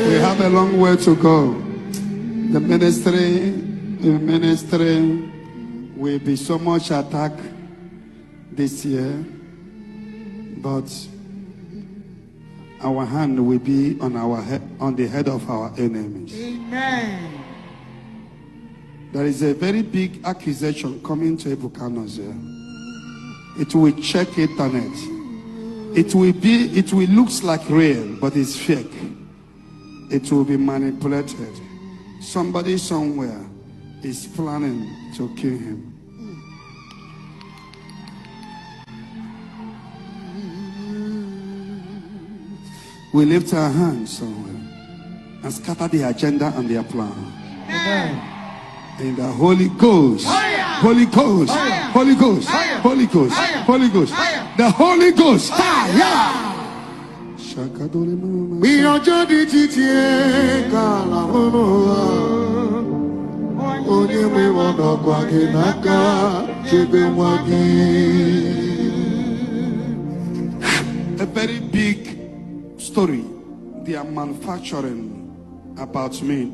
We have a long way to go. The ministry will be so much attacked this year, but our hand will be on our head, on the head of our enemies. Amen. There is a very big accusation coming to Ebuka here. It will check internet. It will look like real, but it's fake. It will be manipulated. Somebody somewhere is planning to kill him. We lift our hands somewhere and scatter the agenda and their plan. Amen. In the Holy Ghost, Holy Ghost, Holy Ghost, Holy Ghost, Holy Ghost, the Holy Ghost. We are Jodi Titi a very big story they are manufacturing about me.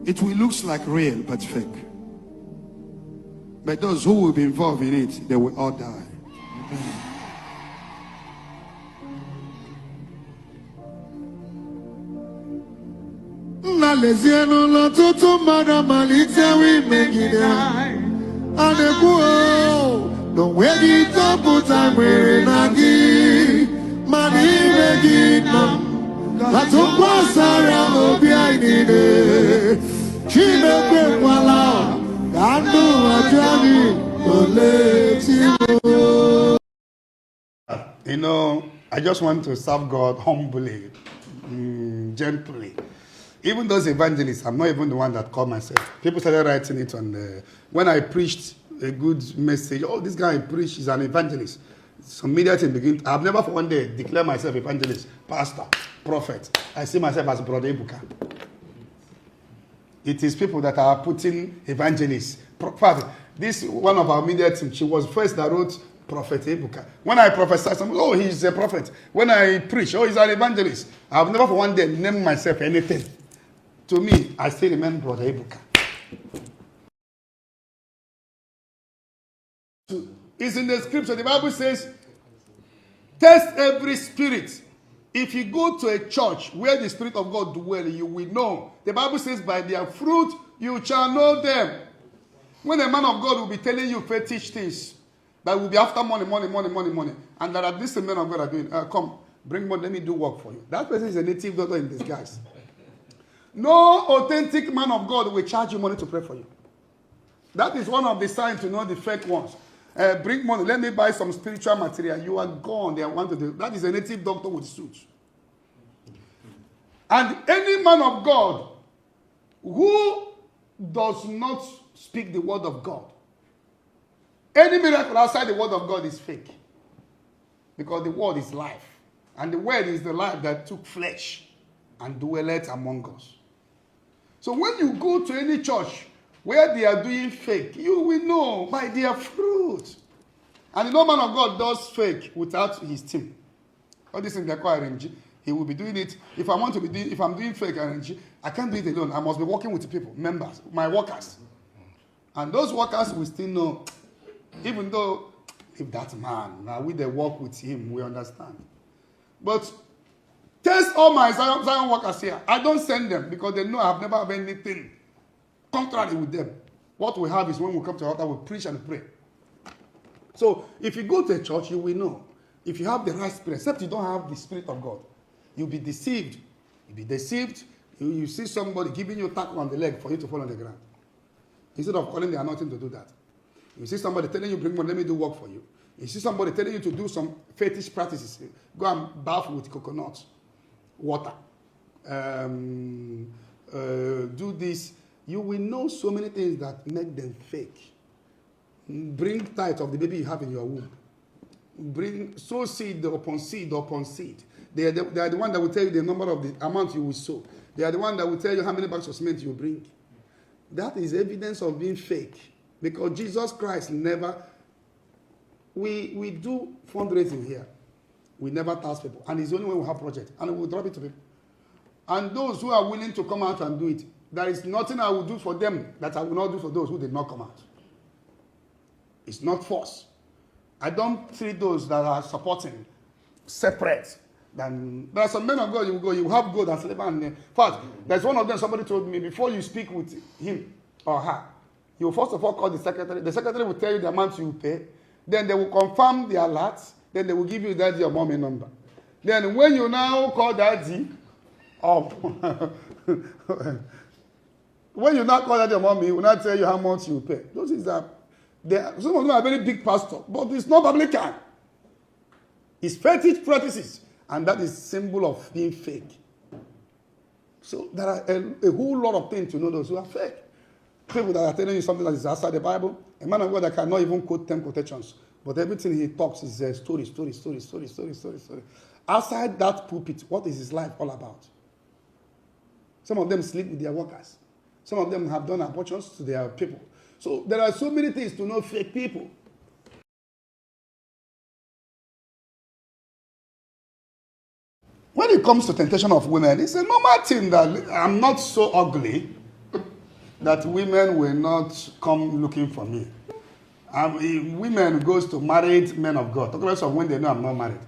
It will look like real but fake. But those who will be involved in it, they will all die. Don't wait it up, but I'm wearing a gift. Money making them. That's what was around behind it. She never went out. I know a journey. You know, I just want to serve God humbly, gently. Even those evangelists, I'm not even the one that called myself. People started writing it on the... When I preached a good message, oh, this guy preached, he's an evangelist. Some media team begin... I've never for one day declared myself evangelist, pastor, prophet. I see myself as Brother Ebuka. It is people that are putting evangelists. This one of our media team, she was first that wrote Prophet Ebuka. When I prophesy, oh, he's a prophet. When I preach, oh, he's an evangelist. I've never for one day named myself anything. To me, I still remain Brother Ebuka. It's in the scripture. The Bible says, test every spirit. If you go to a church where the Spirit of God dwells, you will know. The Bible says, by their fruit you shall know them. When a man of God will be telling you fetish things, that will be after money, and that this man of God are doing, come, bring money, let me do work for you. That person is a native doctor in disguise. No authentic man of God will charge you money to pray for you. That is one of the signs to know the fake ones. Bring money, let me buy some spiritual material. You are gone. They want to do. That is a native doctor with suits. And any man of God who does not speak the word of God, any miracle outside the word of God is fake. Because the word is life. And the word is the life that took flesh and dwelleth among us. So when you go to any church where they are doing fake, you will know by their fruit. And no man of God does fake without his team. All this thing they call RNG. He will be doing it. If I'm doing fake RNG, I can't do it alone. I must be working with people, members, my workers. And those workers will still know, even though if that man, now we they work with him, we understand. But test all my Zion workers here. I don't send them because they know I've never had anything contrary with them. What we have is when we come to the altar, we preach and pray. So if you go to a church, you will know. If you have the right spirit, except you don't have the Spirit of God, you'll be deceived. You'll be deceived. You see somebody giving you a tap on the leg for you to fall on the ground. Instead of calling the anointing to do that. You see somebody telling you, bring money, let me do work for you. You see somebody telling you to do some fetish practices. Go and bath with coconut water. Do this. You will know so many things that make them fake. Bring tithe of the baby you have in your womb. Sow seed upon seed upon seed. They are the one that will tell you the number of the amount you will sow. They are the one that will tell you how many bags of cement you bring. That is evidence of being fake. Because Jesus Christ never, we do fundraising here. We never task people. And it's the only way we have project. And we will drop it to people. And those who are willing to come out and do it, there is nothing I will do for them that I will not do for those who did not come out. It's not force. I don't treat those that are supporting separate. There are some men of God, you have gold and silver. And in fact, there's one of them, somebody told me, before you speak with him or her, you will first of all call the secretary. The secretary will tell you the amount you pay. Then they will confirm the alert. Then they will give you daddy or mommy number. Then when you now call daddy, when you now call daddy or mommy, he will not tell you how much you pay. Those is some of them are very big pastors, but it's not Biblical. It's fetish practices, and that is symbol of being fake. So there are a whole lot of things to know those who are fake. People that are telling you something that is outside the Bible, a man of God that cannot even quote 10 quotations, but everything he talks is story. Outside that pulpit, what is his life all about? Some of them sleep with their workers. Some of them have done abortions to their people. So there are so many things to know fake people. When it comes to temptation of women, it's a normal thing that I'm not so ugly that women will not come looking for me. Women goes to married men of God. Talk about when they know I'm not married.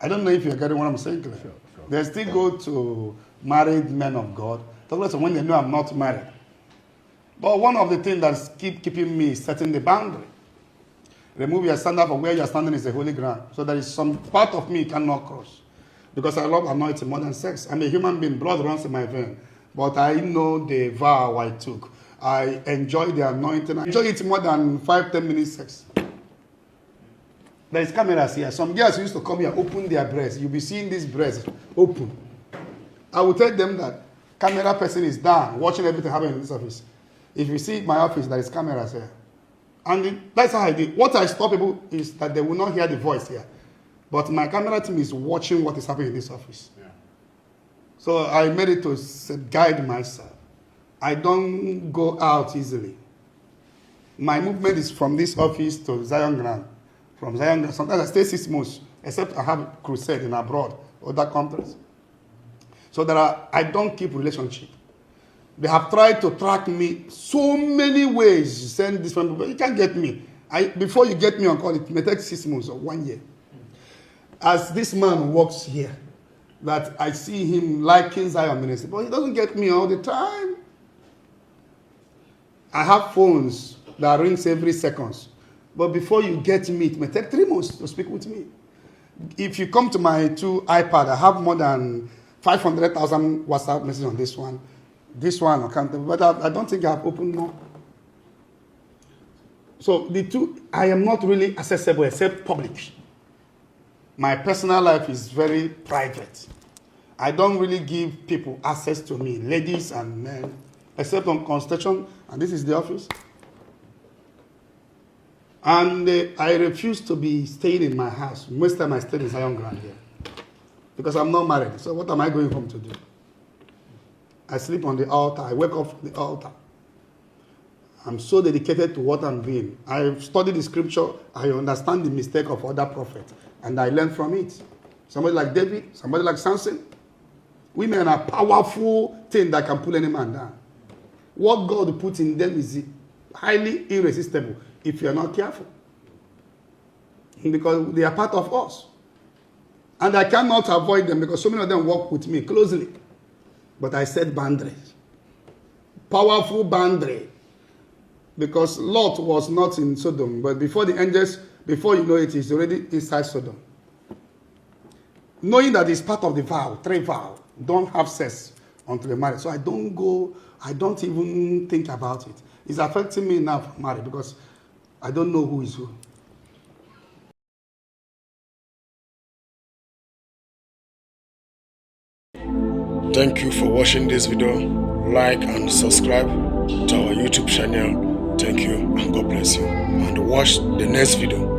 I don't know if you're getting what I'm saying. Sure. They still go to married men of God. Talk about when they know I'm not married. But one of the things that's keeping me is setting the boundary. Remove your standard from where you're standing is the holy ground. So there is some part of me you cannot cross. Because I love anointing more than sex. I'm a human being. Blood runs in my vein. But I know the vow I took. I enjoy the anointing. I enjoy it more than 5-10 minutes sex. There is cameras here. Some girls used to come here, open their breasts. You'll be seeing this breast open. I will tell them that camera person is down, watching everything happen in this office. If you see my office, there is cameras here. And that's how I do. What I stop people is that they will not hear the voice here. But my camera team is watching what is happening in this office. Yeah. So I made it to guide myself. I don't go out easily. My movement is from this office to Zion Ground. From Zion Ground, sometimes I stay 6 months, except I have a crusade in abroad, other countries. So I don't keep relationship. They have tried to track me so many ways. Send this one, but you can't get me. Before you get me on call, it may take 6 months or 1 year. As this man walks here, that I see him liking Zion ministry, but he doesn't get me all the time. I have phones that rings every second. But before you get me, it may take 3 months to speak with me. If you come to my 2 iPad, I have more than 500,000 WhatsApp messages on this one. This one, I can't, but I don't think I've opened more. So the two, I am not really accessible except public. My personal life is very private. I don't really give people access to me, ladies and men, except on consultation, and this is the office. And I refuse to be staying in my house. Most time I stay in Zion Ground here. Because I'm not married. So what am I going home to do? I sleep on the altar. I wake up the altar. I'm so dedicated to what I'm doing. I've studied the scripture. I understand the mistake of other prophets. And I learn from it. Somebody like David, somebody like Samson. Women are powerful thing that can pull any man down. What God put in them is highly irresistible if you're not careful. Because they are part of us. And I cannot avoid them because so many of them work with me closely. But I set boundaries. Powerful boundary. Because Lot was not in Sodom. But before the angels, before you know it, he's already inside Sodom. Knowing that it's part of the vow, 3 vow. Don't have sex until you're married. So I don't even think about it. It's affecting me now for marriage because I don't know who is who. Thank you for watching this video. Like and subscribe to our YouTube channel. Thank you and God bless you. And watch the next video.